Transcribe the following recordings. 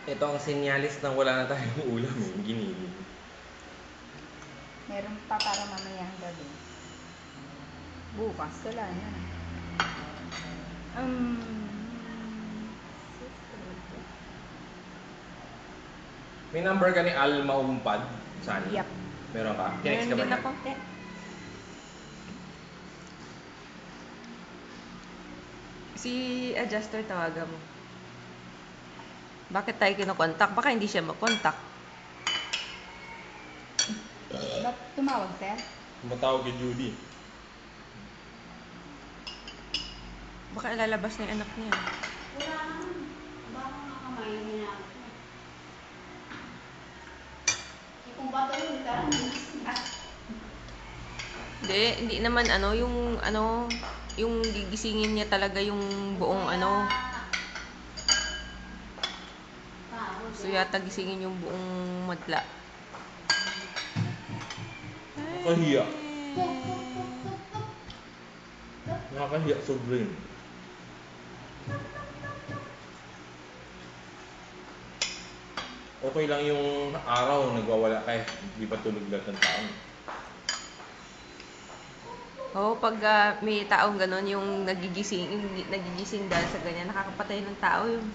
Ito ang senyalis ng wala na tayong ulam, giniling. Meron pa para mamayang gabi. Bukas, wala na. May number ka ni Al Maumpad? Saan? Yep. Meron ka? Kinex ka Meron ba din niya? ako. Si adjuster tawagan mo. Bakit tayo kinokontak? Baka hindi siya makontak. Ba't tumawag, sir? Matawag kay Judy. Baka ilalabas na yung anak niya. Wala naman. Baka makamay niya. Kung bata yun, Hindi naman yung gigisingin niya talaga yung buong So yata gisingin yung buong madla. Nakahiya. Nakakahiya sobra yun. Okay lang yung araw nagwawala ka hindi pa tulog lahat ng tao. Pag may taong ganon, yung nagigising dahil sa ganyan, nakakapatay ng tao yun.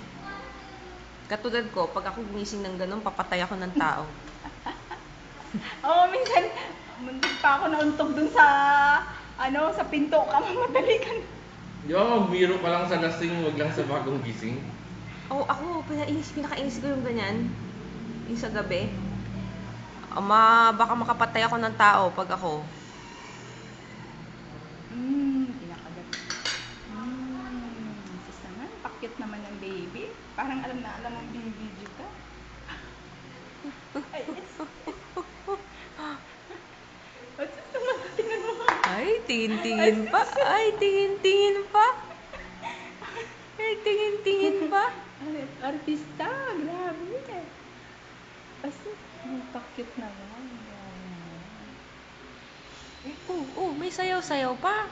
Katulad ko, pag ako gumising ng ganon, papatay ako ng tao. Oo, minsan, muntik pa ako nauntog dun sa, sa pinto ka, mamadali ka na. Di ba magbiro ka lang sa lasing, wag lang sa bagong gising? Ako, pinakainis ko yung ganyan. Yung sa gabi. Baka makapatay ako ng tao pag ako. Kinakagat. Sis naman, pakit naman ng baby. Parang alam na alam ang binibidyo ka. Ay, sis naman, tingnan mo. Ay, tingin-tingin pa. Ay, tingin-tingin pa. Ay, tingin-tingin pa. Artista, grabe. Kasi, pakit naman. May sayaw-sayaw pa.